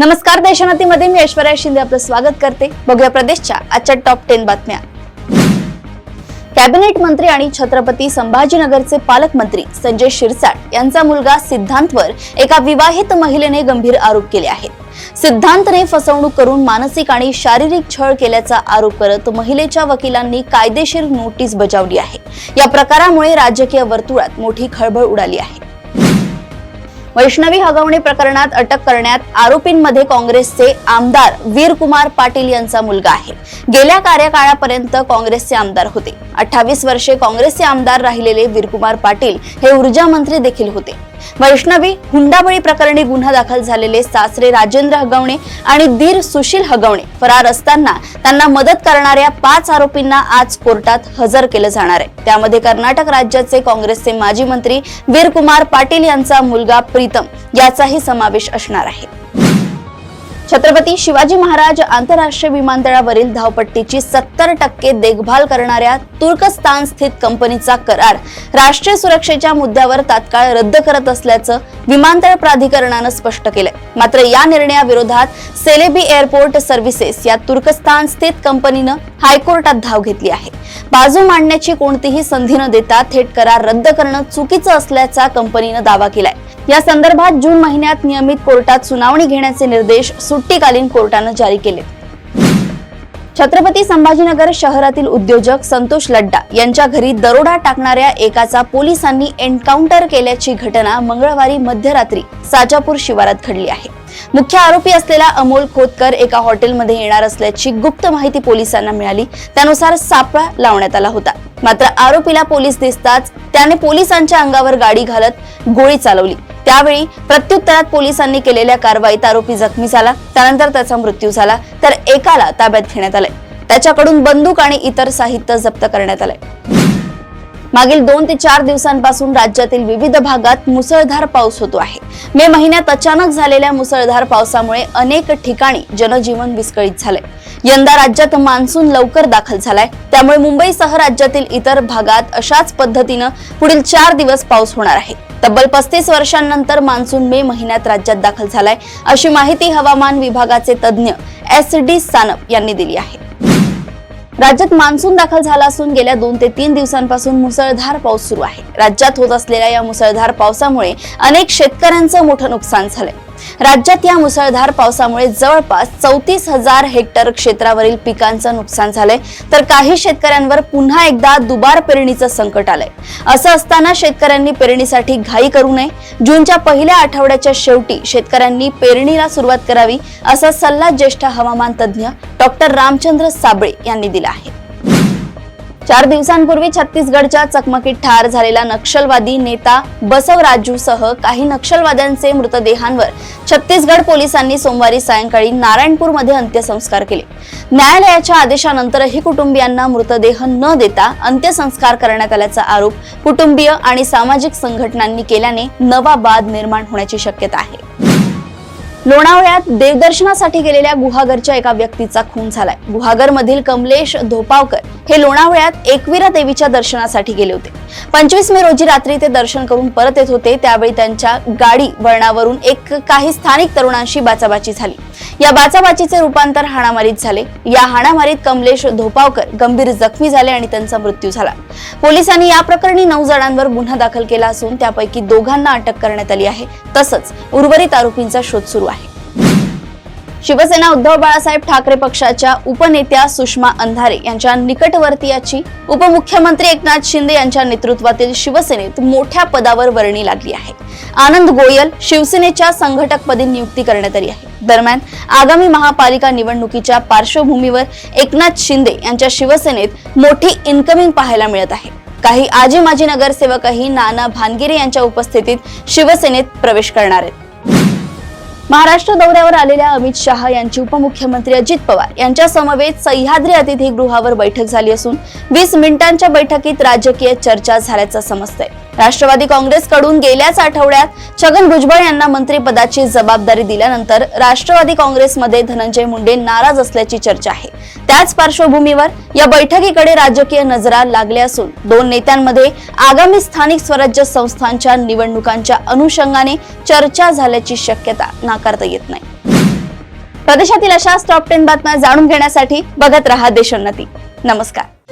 नमस्कार, देशोन्नतीमध्ये मी ऐश्वर्या शिंदे आपलं स्वागत करते। बघूया प्रदेशच्या आजच्या टॉप 10 बातम्या। कॅबिनेट मंत्री आणि छत्रपती संभाजीनगरचे पालकमंत्री संजय शिरसाट यांचा मुलगा सिद्धांतवर एका विवाहित महिलेने गंभीर आरोप केले आहेत। सिद्धांतने फसवणूक करून मानसिक आणि शारीरिक छळ केल्याचा आरोप करत महिलेच्या वकिलांनी कायदेशीर नोटीस बजावली आहे। या प्रकारामुळे राजकीय वर्तुळात मोठी खळबळ उडाली आहे। वैष्णवी हगवणे प्रकरणात अटक करण्यात आरोपींमध्ये काँग्रेसचे आमदार वीरकुमार पाटील यांचा मुलगा आहे। गेल्या कार्यकाळापर्यंत काँग्रेसचे आमदार होते। 28 वर्षे काँग्रेसचे आमदार राहिलेले वीरकुमार पाटील हे ऊर्जा मंत्री देखील होते। वैष्णवी हुंडाबळी प्रकरणी गुन्हा दाखल झालेले सासरे राजेंद्र हगवणे आणि दीर सुशील हगवणे फरार असताना त्यांना मदत करणाऱ्या 5 आरोपींना आज कोर्टात हजर केलं जाणार आहे। त्यामध्ये कर्नाटक राज्याचे काँग्रेसचे माजी मंत्री वीरकुमार पाटील यांचा मुलगा प्रीतम याचाही समावेश असणार आहे। छत्रपती शिवाजी महाराज आंतरराष्ट्रीय विमानतळावरील धावपट्टीची 70% देखभाल करणाऱ्या तुर्कस्तान स्थित कंपनीचा करार राष्ट्रीय सुरक्षेच्या मुद्द्यावर तात्काळ रद्द करत असल्याचं विमानतळ प्राधिकरणानं स्पष्ट केलंय। मात्र या निर्णयाविरोधात सेलेबी एअरपोर्ट सर्व्हिसेस या तुर्कस्तान स्थित कंपनीनं हायकोर्टात धाव घेतली आहे। बाजू मांडण्याची कोणतीही संधी न देता थेट करार रद्द करणं चुकीचं असल्याचा कंपनीनं दावा केलाय। या संदर्भात जून महिन्यात नियमित कोर्टात सुनावणी घेण्याचे निर्देश सुट्टीकालीन कोर्टानं जारी केले। छत्रपती संभाजीनगर शहरातील उद्योजक संतोष लड्डा यांच्या घरी दरोडा टाकणाऱ्या एकाचा पोलिसांनी एन्काउंटर केल्याची घटना मंगळवारी मध्यरात्री साजापूर शिवारात घडली आहे। मुख्य आरोपी असलेला अमोल खोतकर एका हॉटेलमध्ये येणार असल्याची गुप्त माहिती पोलिसांना मिळाली। त्यानुसार सापळा लावण्यात आला होता। मात्र आरोपीला पोलीस दिसताच त्याने पोलिसांच्या अंगावर गाडी घालत गोळी चालवली। त्यावेळी प्रत्युत्तरात पोलिसांनी केलेल्या कारवाईत आरोपी जखमी झाला। त्यानंतर त्याचा मृत्यू झाला, तर एकाला ताब्यात घेण्यात आले। त्याच्याकडून बंदूक आणि इतर साहित्य जप्त करण्यात आले। मागील 2 ते 4 दिवसांपासून राज्यातील विविध भागात मुसळधार पाऊस होतो आहे। मे महिन्यात अचानक झालेल्या मुसळधार पावसामुळे अनेक ठिकाणी जनजीवन विस्कळीत झाले। यंदा राज्यात मान्सून लवकर दाखल झालाय, त्यामुळे मुंबईसह राज्यातील इतर भागात अशाच पद्धतीनं पुढील 4 दिवस पाऊस होणार आहे। तब्बल 35 वर्षांनंतर मान्सून मे महिन्यात राज्यात दाखल झालाय, अशी माहिती हवामान विभागाचे तज्ज्ञ SD सानप यांनी दिली आहे। राज्यात मान्सून दाखल झाला असून गेल्या 2 ते 3 दिवसांपासून मुसळधार पाऊस सुरू आहे। राज्यात होत असलेल्या या मुसळधार पावसामुळे अनेक शेतकऱ्यांचं मोठं नुकसान झालंय। राज्यात या मुसळधार पावसामुळे जवळपास 34,000 हेक्टर क्षेत्रावरील पिकांचं नुकसान झालंय, तर काही शेतकऱ्यांवर पुन्हा एकदा दुबार पेरणीचं संकट आलंय। असं असताना शेतकऱ्यांनी पेरणीसाठी घाई करू नये। जूनच्या पहिल्या आठवड्याच्या शेवटी शेतकऱ्यांनी पेरणीला सुरुवात करावी, असा सल्ला ज्येष्ठ हवामान तज्ज्ञ डॉक्टर रामचंद्र साबळे यांनी दिला आहे। 4 दिवसांपूर्वी छत्तीसगडच्या चकमकीत ठार झालेला नक्षलवादी नेता बसवराजूसह काही नक्षलवाद्यांचे मृतदेहांवर छत्तीसगड पोलिसांनी सोमवारी सायंकाळी नारायणपूरमध्ये अंत्यसंस्कार केले। न्यायालयाच्या आदेशानंतरही कुटुंबियांना मृतदेह न देता अंत्यसंस्कार करण्यात आल्याचा आरोप कुटुंबीय आणि सामाजिक संघटनांनी केल्याने नवा वाद निर्माण होण्याची शक्यता आहे। लोणावळ्यात देवदर्शनासाठी गेलेल्या गुहागरच्या एका व्यक्तीचा खून झालाय। गुहागर मधील कमलेश धोपावकर हे लोणावळ्यात एकविरा देवीच्या दर्शनासाठी गेले होते। 25 मे रोजी रात्री ते दर्शन करून परत येत होते। त्यावेळी त्यांच्या गाडी वळणावरून काही स्थानिक तरुणांशी बाचाबाची झाली। या बाचाबाचीचे रूपांतर हाणामारीत झाले। या हाणामारीत कमलेश धोपावकर गंभीर जखमी झाले आणि त्यांचा मृत्यू झाला। पोलिसांनी या प्रकरणी 9 जणांवर गुन्हा दाखल केला असून त्यापैकी 2घांना अटक करण्यात आली आहे। तसंच उर्वरित आरोपींचा शोध सुरू आहे। शिवसेना उद्धव बाळासाहेब ठाकरे पक्षाच्या उपनेत्या सुषमा अंधारे यांच्या निकटवर्तीयाची उपमुख्यमंत्री एकनाथ शिंदे यांच्या नेतृत्वातील शिवसेनेत मोठ्या पदावर वर्णी लागली आहे। आनंद गोयल शिवसेनेच्या संघटकपदी नियुक्ती करण्यात आली आहे। दरम्यान आगामी महापालिका निवडणुकीच्या पार्श्वभूमीवर एकनाथ शिंदे यांच्या शिवसेनेत मोठी इन्कमिंग पाहायला मिळत आहे। काही आजी माजी नगरसेवकही नाना भानगिरे यांच्या उपस्थितीत शिवसेनेत प्रवेश करणार आहेत। महाराष्ट्र दौऱ्यावर आलेल्या अमित शहा यांची उपमुख्यमंत्री अजित पवार यांच्या समवेत सह्याद्री अतिथीगृहावर बैठक झाली असून 20 मिनिटांच्या बैठकीत राजकीय चर्चा झाल्याचं समजतंय। राष्ट्रवादी काँग्रेसकडून गेल्याच आठवड्यात छगन भुजबळ यांना मंत्रिपदाची जबाबदारी दिल्यानंतर राष्ट्रवादी काँग्रेसमध्ये धनंजय मुंडे नाराज असल्याची चर्चा आहे। त्याच पार्श्वभूमीवर या बैठकीकडे राजकीय नजरा लागल्या असून 2 नेत्यांमध्ये आगामी स्थानिक स्वराज्य संस्थांच्या निवडणुकांच्या अनुषंगाने चर्चा झाल्याची शक्यता नाकारता येत नाही। प्रदेशातील अशाच टॉप 10 बातम्या जाणून घेण्यासाठी बघत रहा देशोन्नती। नमस्कार।